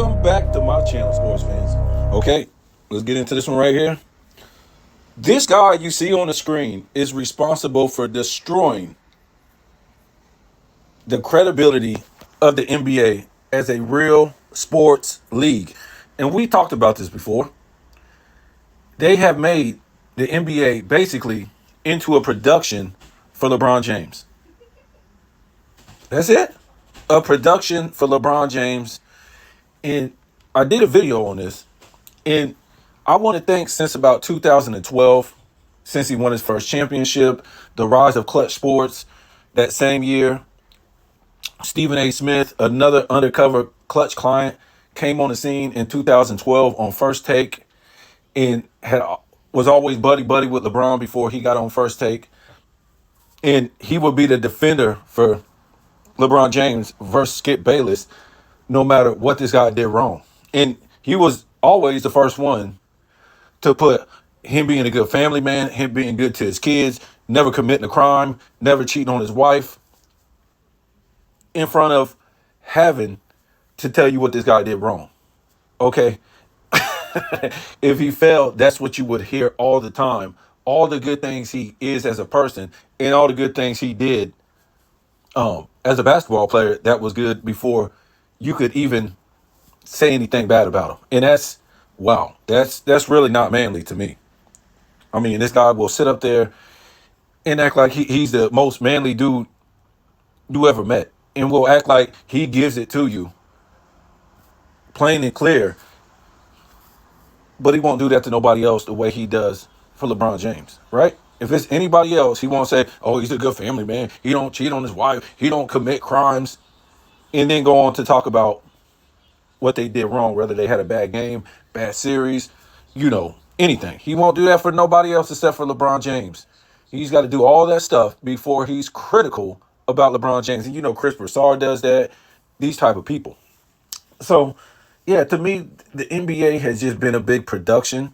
Welcome back to my channel, sports fans. Okay, let's get into this one right here. This guy you see on the screen is responsible for destroying the credibility of the NBA as a real sports league. And we talked about this before. They have made the NBA basically into a production for LeBron James. That's it. A production for LeBron James. And I did a video on this. And I want to think since about 2012, since he won his first championship, the rise of clutch sports that same year, Stephen A. Smith, another undercover clutch client, came on the scene in 2012 on First Take and was always buddy buddy with LeBron before he got on First Take. And he would be the defender for LeBron James versus Skip Bayless, no matter what this guy did wrong. And he was always the first one to put him being a good family man, him being good to his kids, never committing a crime, never cheating on his wife, in front of having to tell you what this guy did wrong. Okay? If he failed, that's what you would hear all the time. All the good things he is as a person and all the good things he did as a basketball player that was good before you could even say anything bad about him. And that's, wow, that's really not manly to me. I mean, this guy will sit up there and act like he's the most manly dude you ever met, and will act like he gives it to you plain and clear, but he won't do that to nobody else the way he does for LeBron James, right? If it's anybody else, he won't say, oh, he's a good family man, he don't cheat on his wife, he don't commit crimes, and then go on to talk about what they did wrong, whether they had a bad game, bad series, anything. He won't do that for nobody else except for LeBron James. He's got to do all that stuff before he's critical about LeBron James. And Chris Broussard does that, these type of people. So, yeah, to me, the NBA has just been a big production.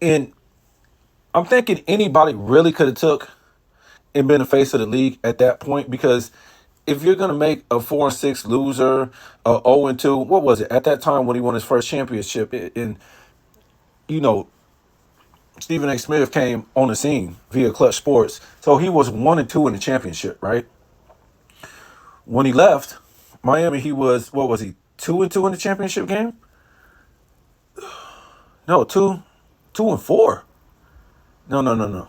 And I'm thinking anybody really could have took and been the face of the league at that point, because if you're going to make a 4-6 loser, a 0-2, what was it? At that time when he won his first championship, and Stephen A. Smith came on the scene via Clutch Sports. So he was 1-2 in the championship, right? When he left Miami, he was, what was he, 2-2 in the championship game? No, 2-4. No.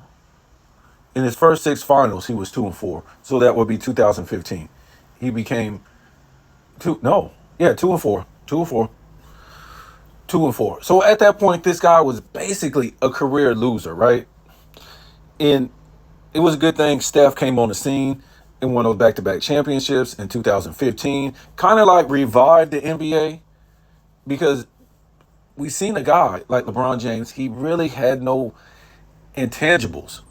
In his first 6 finals, he was 2-4. So that would be 2015. He became 2-4. 2-4. 2-4. So at that point, this guy was basically a career loser, right? And it was a good thing Steph came on the scene and won those back-to-back championships in 2015. Kind of like revived the NBA, because we seen a guy like LeBron James. He really had no intangibles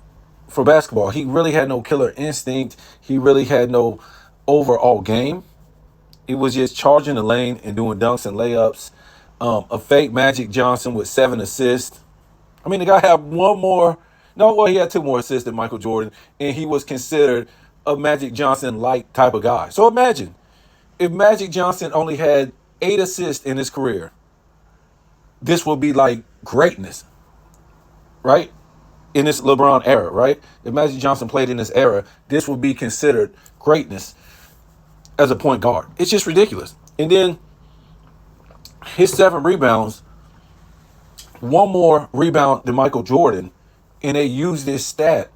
for basketball. He really had no killer instinct. He really had no overall game. It was just charging the lane and doing dunks and layups. A fake Magic Johnson with 7 assists. I mean, the guy had he had 2 more assists than Michael Jordan, and he was considered a Magic Johnson-like type of guy. So imagine if Magic Johnson only had 8 assists in his career. This would be like greatness, right? In this LeBron era, right? If Magic Johnson played in this era, this would be considered greatness as a point guard. It's just ridiculous. And then his 7 rebounds, 1 more rebound than Michael Jordan, and they use this stat,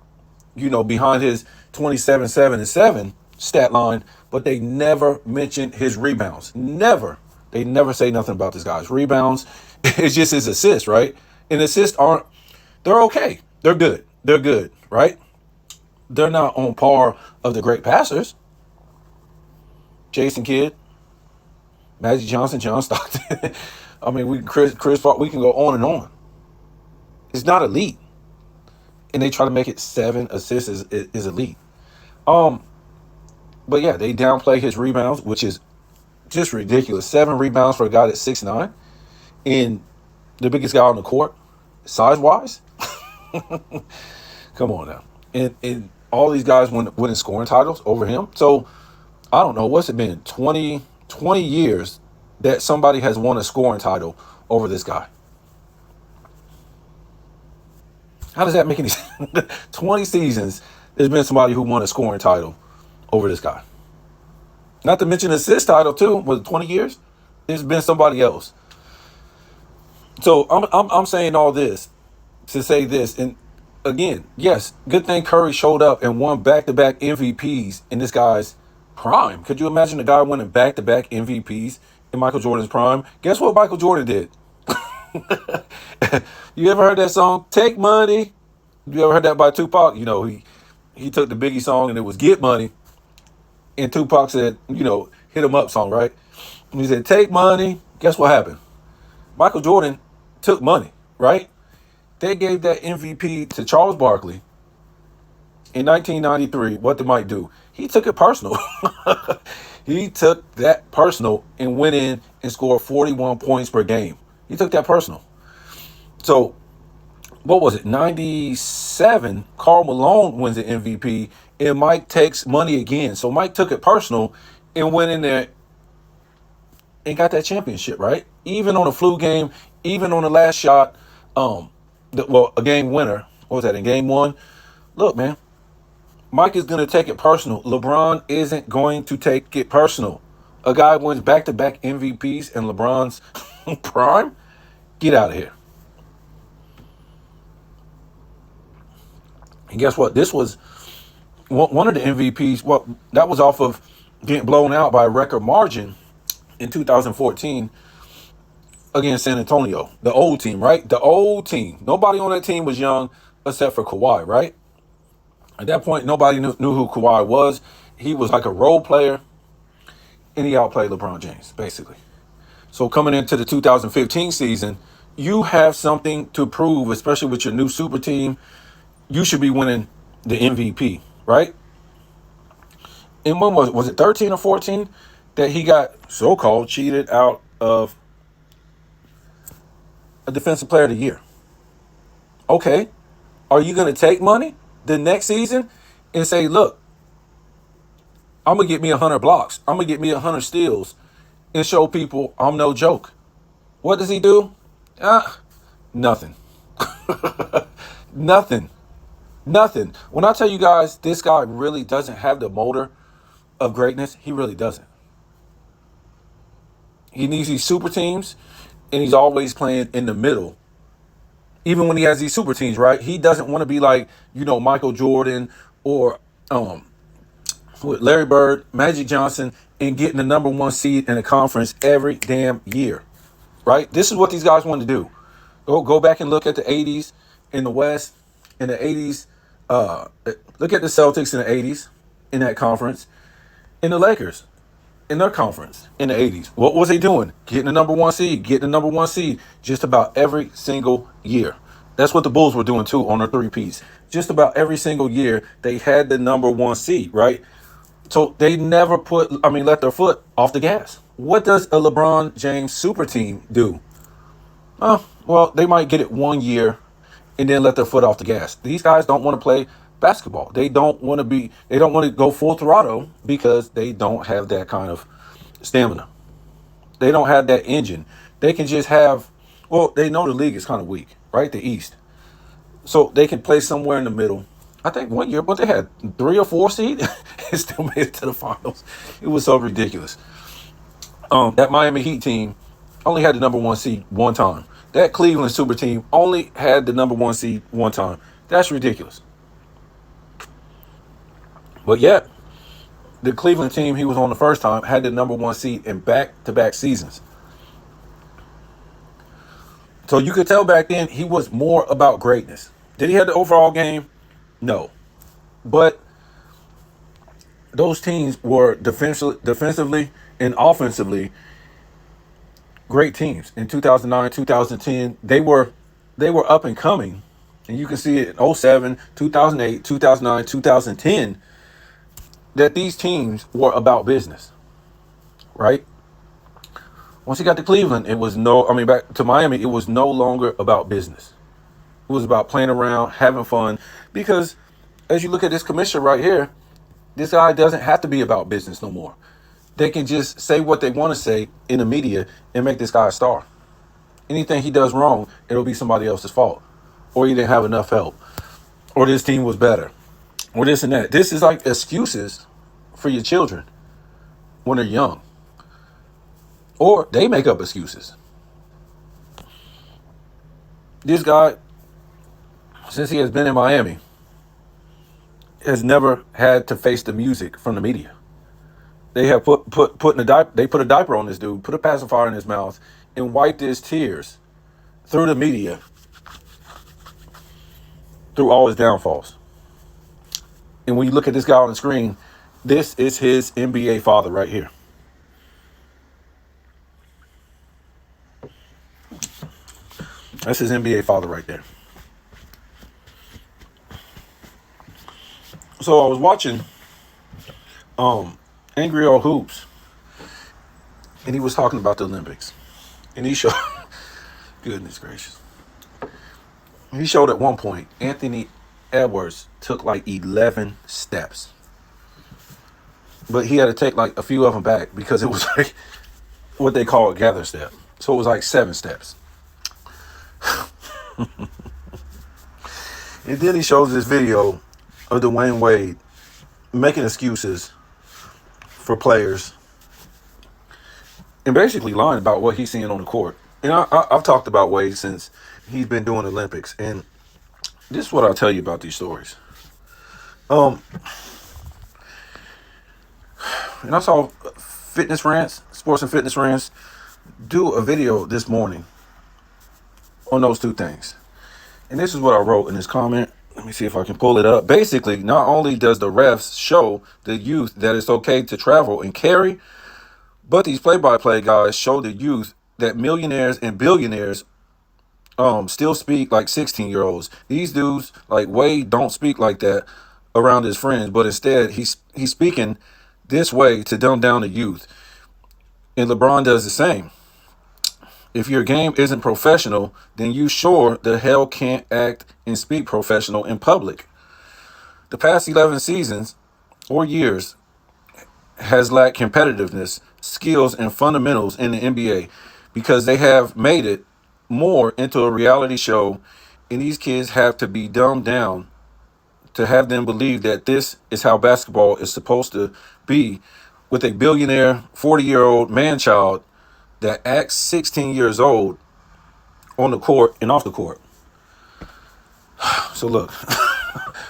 behind his 27, 7, and 7 stat line, but they never mention his rebounds. Never. They never say nothing about this guy's rebounds. It's just his assists, right? And assists they're okay. They're good. They're good, right? They're not on par of the great passers. Jason Kidd, Magic Johnson, John Stockton. I mean, Chris Paul, we can go on and on. It's not elite. And they try to make it 7 assists is elite. But yeah, they downplay his rebounds, which is just ridiculous. 7 rebounds for a guy that's 6'9", and the biggest guy on the court, size-wise. Come on now. And all these guys winning scoring titles over him. So, I don't know, what's it been? 20 years that somebody has won a scoring title over this guy? How does that make any sense? 20 seasons, there's been somebody who won a scoring title over this guy. Not to mention assist title too. Was it 20 years? There's been somebody else. So I'm saying all this to say this. And again, yes, good thing Curry showed up and won back-to-back MVPs in this guy's prime. Could you imagine a guy winning back-to-back MVPs in Michael Jordan's prime? Guess what Michael Jordan did? You ever heard that song, Take Money? You ever heard that by Tupac? He took the Biggie song and it was Get Money. And Tupac said, hit him up song, right? And he said, take money. Guess what happened? Michael Jordan took money, right? They gave that MVP to Charles Barkley in 1993. What did Mike do? He took it personal. He took that personal and went in and scored 41 points per game. He took that personal. So, what was it? 97, Karl Malone wins the MVP, and Mike takes money again. So Mike took it personal and went in there and got that championship, right? Even on a flu game, even on the last shot, a game winner. What was that, in game one? Look, man, Mike is going to take it personal. LeBron isn't going to take it personal. A guy wins back-to-back MVPs in LeBron's prime? Get out of here. And guess what? This was one of the MVPs. Well, that was off of getting blown out by a record margin in 2014 against San Antonio. The old team, right? The old team. Nobody on that team was young except for Kawhi, right? At that point, nobody knew who Kawhi was. He was like a role player, and he outplayed LeBron James, basically. So coming into the 2015 season, you have something to prove, especially with your new super team. You should be winning the MVP, right? And when was it 13 or 14 that he got so-called cheated out of a defensive player of the year? Okay, are you going to take money the next season and say, look, I'm going to get me 100 blocks. I'm going to get me 100 steals and show people I'm no joke? What does he do? Nothing. Nothing. Nothing. When I tell you guys, this guy really doesn't have the motor of greatness, he really doesn't. He needs these super teams, and he's always playing in the middle. Even when he has these super teams, right? He doesn't want to be like, Michael Jordan or Larry Bird, Magic Johnson, and getting the number one seed in the conference every damn year, right? This is what these guys want to do. Go back and look at the 80s in the West. In the 80s, look at the Celtics in the 80s in that conference. In the Lakers in their conference in the 80s. What was he doing? Getting the number one seed just about every single year. That's what the Bulls were doing too on their three-peats. Just about every single year, they had the number one seed, right? So they never let their foot off the gas. What does a LeBron James super team do? Well, they might get it 1 year and then let their foot off the gas. These guys don't want to play basketball. They don't want to go full throttle because they don't have that kind of stamina. They don't have that engine. They can just they know the league is kind of weak, right? The East. So they can play somewhere in the middle. I think 1 year, but they had 3 or 4 seed and still made it to the finals. It was so ridiculous. That Miami Heat team only had the number one seed one time. That Cleveland super team only had the number one seed one time. That's ridiculous. But yet, the Cleveland team he was on the first time had the number one seed in back-to-back seasons. So you could tell back then he was more about greatness. Did he have the overall game? No. But those teams were defensively and offensively great teams. In 2009, 2010, they were up and coming. And you can see it in 07, 2008, 2009, 2010, that these teams were about business, right? Once he got to Cleveland, back to Miami, it was no longer about business. It was about playing around, having fun. Because as you look at this commissioner right here, this guy doesn't have to be about business no more. They can just say what they want to say in the media and make this guy a star. Anything he does wrong, it'll be somebody else's fault. Or he didn't have enough help. Or this team was better. Or this and that. This is like excuses for your children when they're young. Or they make up excuses. This guy, since he has been in Miami, has never had to face the music from the media. They have put a diaper on this dude, put a pacifier in his mouth, and wiped his tears through the media through all his downfalls. And when you look at this guy on the screen, this is his NBA father right here. That's his NBA father right there. So I was watching Angry Old Hoops, and he was talking about the Olympics. And he showed, goodness gracious. He showed at one point, Anthony Edwards took like 11 steps. But he had to take like a few of them back because it was like what they call a gather step. So it was like 7 steps. And then he shows this video of Dwayne Wade making excuses for players and basically lying about what he's seeing on the court. And I've talked about Wade since he's been doing Olympics. And this is what I'll tell you about these stories. And I saw Fitness Rants, Sports and Fitness Rants, do a video this morning on those two things. And this is what I wrote in this comment. Let me see if I can pull it up. Basically, not only does the refs show the youth that it's okay to travel and carry, but these play-by-play guys show the youth that millionaires and billionaires still speak like 16-year-olds. These dudes, like Wade, don't speak like that around his friends, but instead he's speaking this way to dumb down the youth. And LeBron does the same. If your game isn't professional, then you sure the hell can't act and speak professional in public. The past 11 seasons or years has lacked competitiveness, skills, and fundamentals in the NBA because they have made it more into a reality show, and these kids have to be dumbed down to have them believe that this is how basketball is supposed to be with a billionaire 40-year-old man-child that acts 16 years old on the court and off the court. So look,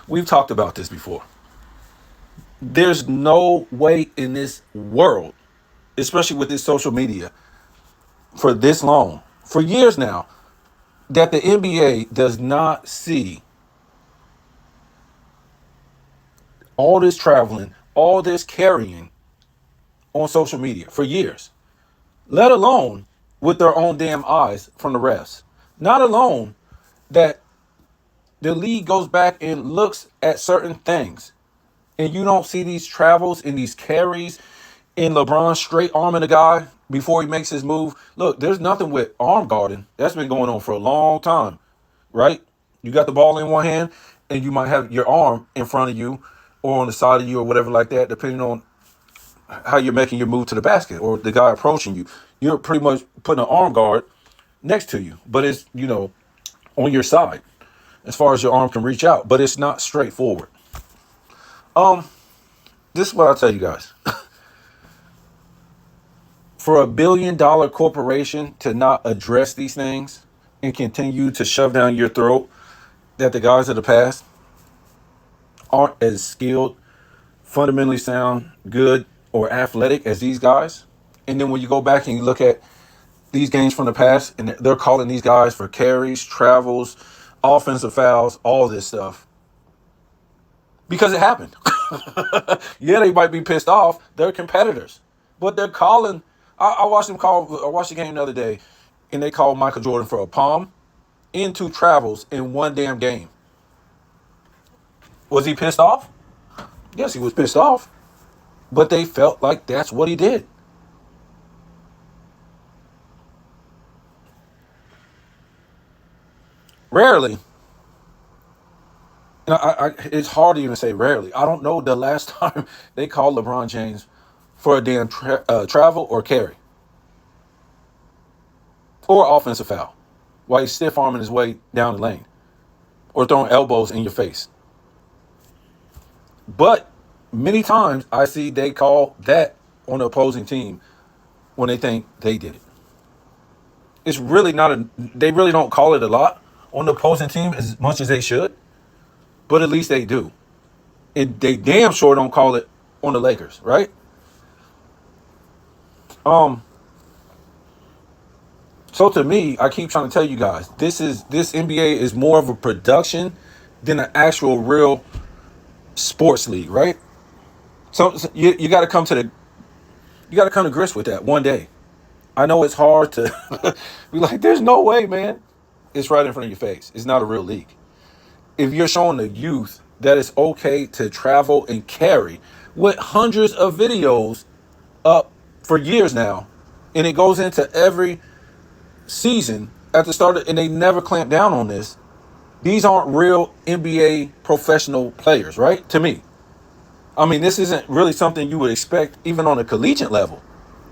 we've talked about this before. There's no way in this world, especially with this social media, for this long, for years now, that the NBA does not see all this traveling, all this carrying on social media for years, let alone with their own damn eyes from the refs. Not alone that the league goes back and looks at certain things and you don't see these travels and these carries in LeBron straight arming a guy before he makes his move. Look, there's nothing with arm guarding. That's been going on for a long time, right? You got the ball in one hand and you might have your arm in front of you or on the side of you or whatever like that, depending on how you're making your move to the basket or the guy approaching you. You're pretty much putting an arm guard next to you, but it's, on your side as far as your arm can reach out, but it's not straightforward. This is what I'll tell you guys. For $1 billion corporation to not address these things and continue to shove down your throat that the guys of the past aren't as skilled, fundamentally sound, good, or athletic as these guys. And then when you go back and you look at these games from the past and they're calling these guys for carries, travels, offensive fouls, all this stuff. Because it happened. Yeah, they might be pissed off. They're competitors. But they're calling. I watched the game the other day, and they called Michael Jordan for a palm and 2 travels in one damn game. Was he pissed off? Yes, he was pissed off. But they felt like that's what he did. Rarely. It's hard to even say rarely. I don't know the last time they called LeBron James for a damn travel or carry or offensive foul while he's stiff arming his way down the lane or throwing elbows in your face. But many times I see they call that on the opposing team when they think they did it. It's really not they really don't call it a lot on the opposing team as much as they should, but at least they do. And they damn sure don't call it on the Lakers, right? So to me, I keep trying to tell you guys, this NBA is more of a production than an actual real sports league, right? So you got to come to grips with that one day. I know it's hard to be like, there's no way, man. It's right in front of your face. It's not a real league. If you're showing the youth that it's okay to travel and carry with hundreds of videos up for years now, and it goes into every season at the start and they never clamp down on this, these aren't real NBA professional players, right? To me. I mean, this isn't really something you would expect even on a collegiate level,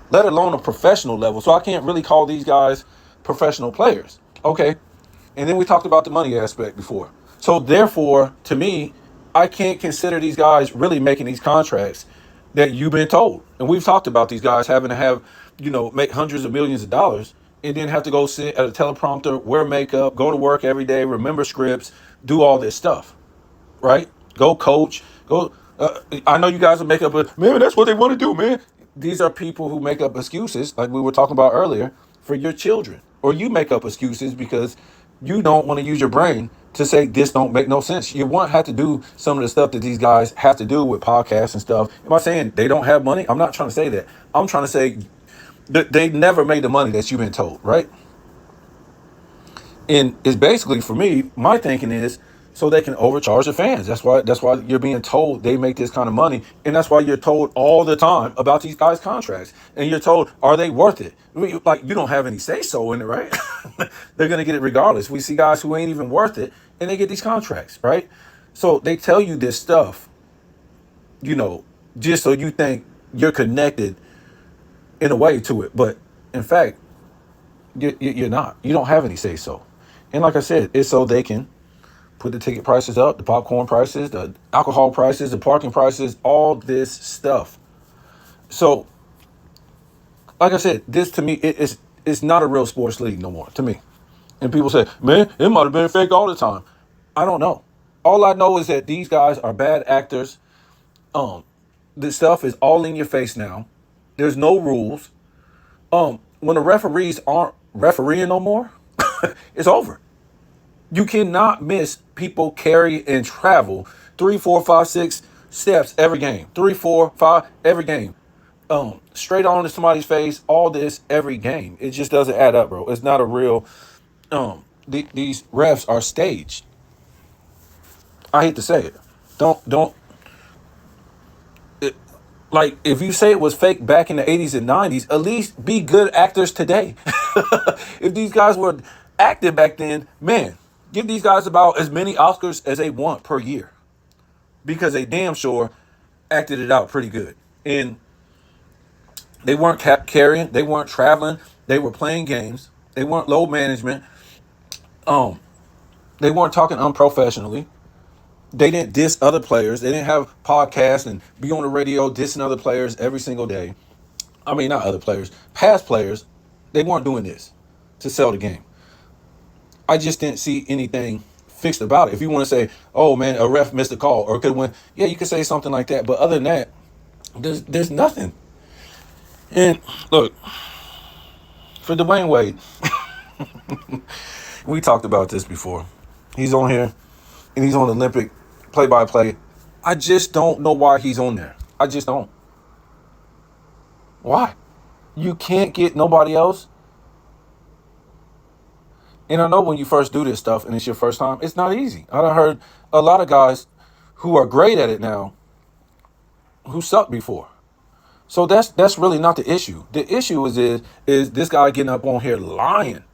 let alone a professional level. So I can't really call these guys professional players. Okay. And then we talked about the money aspect before. So therefore, to me, I can't consider these guys really making these contracts that you've been told. And we've talked about these guys having to have, make hundreds of millions of dollars and then have to go sit at a teleprompter, wear makeup, go to work every day, remember scripts, do all this stuff, right? Go coach, go. I know you guys will make up man, that's what they want to do, man. These are people who make up excuses, like we were talking about earlier, for your children. Or you make up excuses because you don't want to use your brain to say this don't make no sense. You won't have to do some of the stuff that these guys have to do with podcasts and stuff. Am I saying they don't have money? I'm not trying to say that. I'm trying to say that they never made the money that you've been told, right? And it's basically, for me, my thinking is so they can overcharge the fans. That's why you're being told they make this kind of money, and that's why you're told all the time about these guys' contracts. And you're told, are they worth it? I mean, like, you don't have any say so in it, right? They're gonna get it regardless. We see guys who ain't even worth it, and they get these contracts, right? So they tell you this stuff, just so you think you're connected in a way to it, but in fact, you're not. You don't have any say so. And like I said, it's so they can put the ticket prices up, the popcorn prices, the alcohol prices, the parking prices, all this stuff. So, like I said, this to me, it's not a real sports league no more, to me. And people say, man, it might have been fake all the time. I don't know. All I know is that these guys are bad actors. This stuff is all in your face now. There's no rules. When the referees aren't refereeing no more, it's over. You cannot miss people carry and travel 3, 4, 5, 6 steps every game. 3, 4, 5 every game. Straight on to somebody's face, all this every game. It just doesn't add up, bro. It's not a real. These refs are staged. I hate to say it. Don't. Like, if you say it was fake back in the 80s and 90s, at least be good actors today. If these guys were acting back then, man, give these guys about as many Oscars as they want per year. Because they damn sure acted it out pretty good. And they weren't carrying, they weren't traveling, they were playing games, they weren't load management, they weren't talking unprofessionally. They didn't diss other players. They didn't have podcasts and be on the radio dissing other players every single day. I mean, not other players, past players. They weren't doing this to sell the game. I just didn't see anything fixed about it. If you want to say, oh man, a ref missed a call or could have went, yeah, you could say something like that. But other than that, there's nothing. And look, for Dwayne Wade, we talked about this before. He's on here and he's on Olympic play-by-play. I just don't know why he's on there. I just don't. Why? You can't get nobody else. And I know when you first do this stuff and it's your first time, it's not easy. I done heard a lot of guys who are great at it now who sucked before. So that's really not the issue. The issue is this guy getting up on here lying,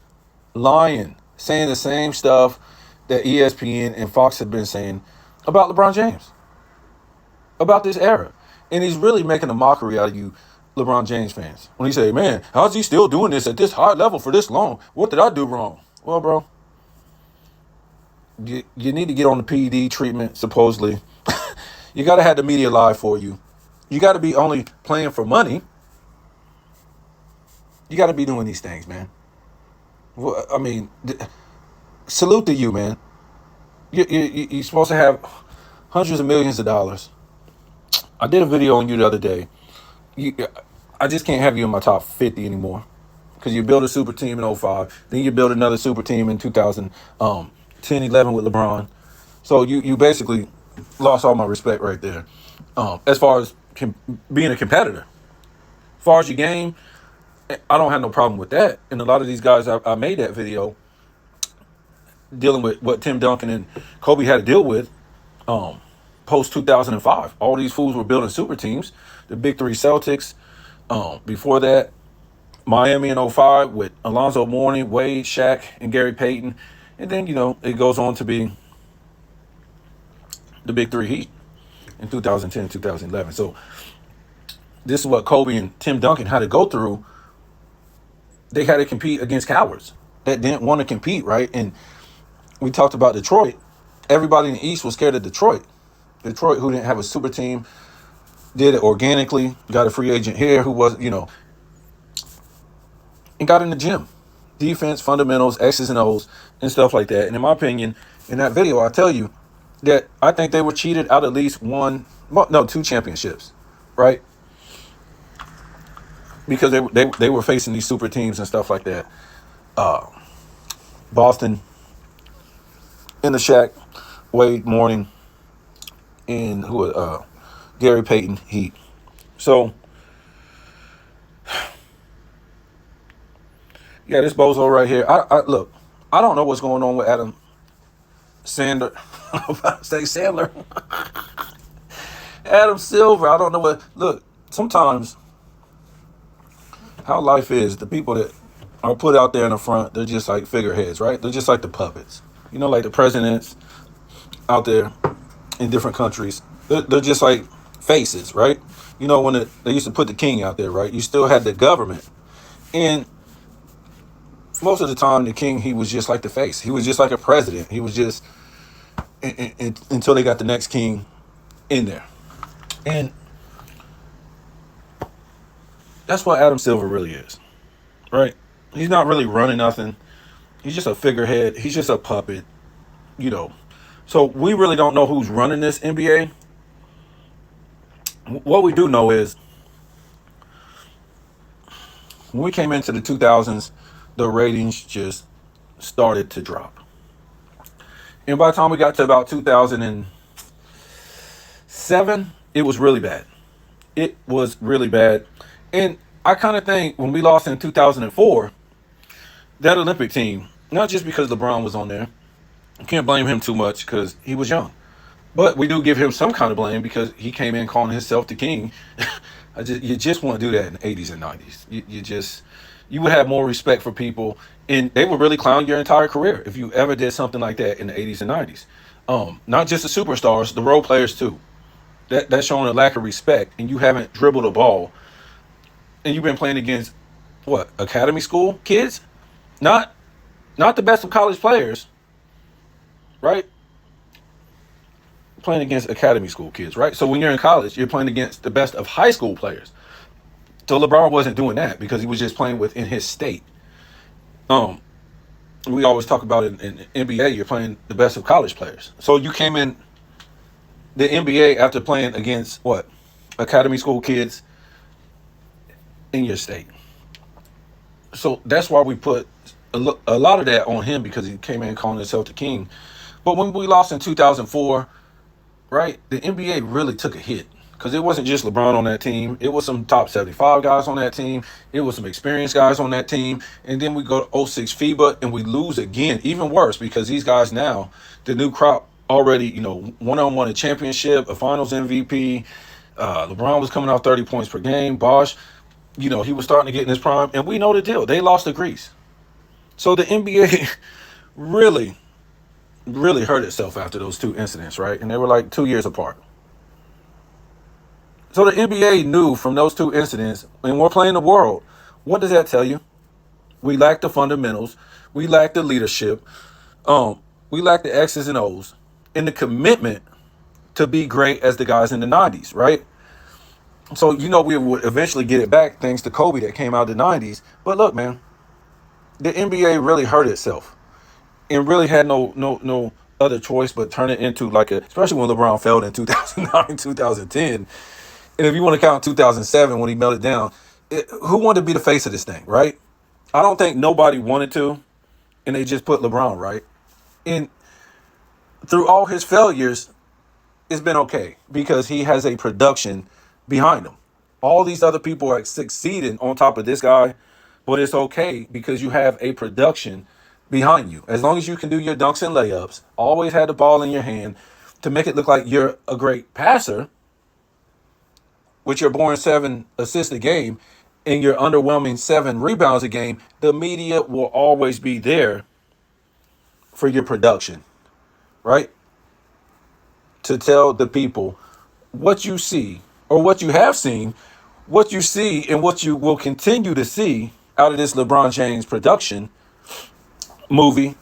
saying the same stuff that ESPN and Fox have been saying about LeBron James, about this era. And he's really making a mockery out of you, LeBron James fans. When he say, man, how's he still doing this at this high level for this long? What did I do wrong? Well, bro, you need to get on the PED treatment, supposedly. You got to have the media lie for you. You got to be only playing for money. You got to be doing these things, man. Well, I mean, salute to you, man. You're supposed to have hundreds of millions of dollars. I did a video on you the other day. You, I just can't have you in my top 50 anymore because you built a super team in '05. Then you built another super team in 2010, 11 with LeBron. So you basically lost all my respect right there. As far as being a competitor, as far as your game, I don't have no problem with that. And a lot of these guys, I made that video dealing with what Tim Duncan and Kobe had to deal with post 2005. All these fools were building super teams. The big three Celtics. Before that, Miami in '05 with Alonzo Mourning, Wade, Shaq, and Gary Payton. And then, it goes on to be the big three Heat in 2010, 2011. So this is what Kobe and Tim Duncan had to go through. They had to compete against cowards that didn't want to compete, right? And we talked about Detroit. Everybody in the East was scared of Detroit. Detroit, who didn't have a super team, did it organically, got a free agent here who was, and got in the gym. Defense, fundamentals, X's and O's, and stuff like that. And in my opinion, in that video, I tell you that I think they were cheated out at least two championships, right? Because they were facing these super teams and stuff like that. Boston in the Shaq, Wade, Mourning, and Gary Payton Heat. So yeah, this bozo right here. I look, I don't know what's going on with Adam Sandler. I'm about to say Sandler. Adam Silver. I don't know what. Look, sometimes how life is, the people that are put out there in the front, they're just like figureheads, right? They're just like the puppets. Like the presidents out there in different countries. They're just like faces, right? When they used to put the king out there, right? You still had the government. And most of the time, the king, he was just like the face. He was just like a president. He was just, until they got the next king in there. And that's what Adam Silver really is, right? He's not really running nothing. He's just a figurehead. He's just a puppet, So we really don't know who's running this NBA. What we do know is when we came into the 2000s, the ratings just started to drop. And by the time we got to about 2007, it was really bad. It was really bad. And I kind of think when we lost in 2004, that Olympic team, not just because LeBron was on there, you can't blame him too much because he was young. But we do give him some kind of blame because he came in calling himself the king. You just want to do that in the 80s and 90s. You would have more respect for people, and they would really clown your entire career if you ever did something like that in the 80s and 90s. Not just the superstars, the role players too. That's showing a lack of respect, and you haven't dribbled a ball, and you've been playing against what, academy school kids, not the best of college players, right? Playing against academy school kids, right? So when you're in college, you're playing against the best of high school players. So LeBron wasn't doing that because he was just playing within his state. We always talk about it in NBA, you're playing the best of college players. So you came in the NBA after playing against what? Academy school kids in your state. So that's why we put a lot of that on him because he came in calling himself the king. But when we lost in 2004, right, the NBA really took a hit because it wasn't just LeBron on that team. It was some top 75 guys on that team. It was some experienced guys on that team. And then we go to '06 FIBA and we lose again, even worse because these guys now, the new crop already, one-on-one a championship, a finals MVP. LeBron was coming off 30 points per game. Bosh, he was starting to get in his prime. And we know the deal. They lost to Greece. So the NBA really hurt itself after those two incidents, right? And they were like 2 years apart. So the NBA knew from those two incidents, and we're playing the world. What does that tell you? We lack the fundamentals. We lack the leadership. We lack the X's and O's and the commitment to be great as the guys in the 90s, right? So, we would eventually get it back thanks to Kobe that came out of the 90s. But look, man, the NBA really hurt itself and really had no other choice but turn it into like especially when LeBron failed in 2009, 2010. And if you want to count 2007 when he melted down, who wanted to be the face of this thing, right? I don't think nobody wanted to, and they just put LeBron, right? And through all his failures, it's been okay because he has a production behind him. All these other people are succeeding on top of this guy, but it's okay because you have a production behind you. As long as you can do your dunks and layups, always have the ball in your hand to make it look like you're a great passer with your boring 7 assists a game and your underwhelming 7 rebounds a game, the media will always be there for your production, right? To tell the people what you see or what you have seen, what you see and what you will continue to see out of this LeBron James production movie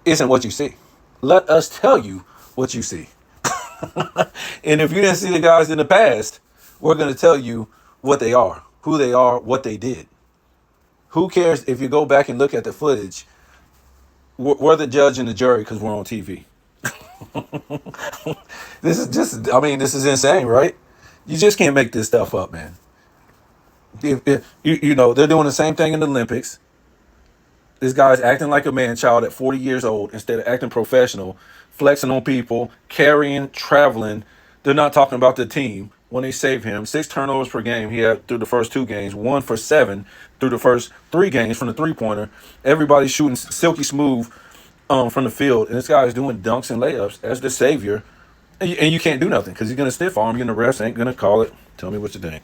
isn't what you see. Let us tell you what you see. And if you didn't see the guys in the past, we're going to tell you what they are, who they are, what they did. Who cares if you go back and look at the footage? We're the judge and the jury because we're on TV. This is insane, right? You just can't make this stuff up, man. If they're doing the same thing in the Olympics. This guy's acting like a man child at 40 years old instead of acting professional, flexing on people, carrying, traveling. They're not talking about the team when they save him. 6 turnovers per game he had through the first 2 games, 1 for 7 through the first 3 games from the three-pointer. Everybody's shooting silky smooth from the field, and this guy is doing dunks and layups as the savior. And you can't do nothing because he's going to stiff arm you, and the refs ain't going to call it. Tell me what you think.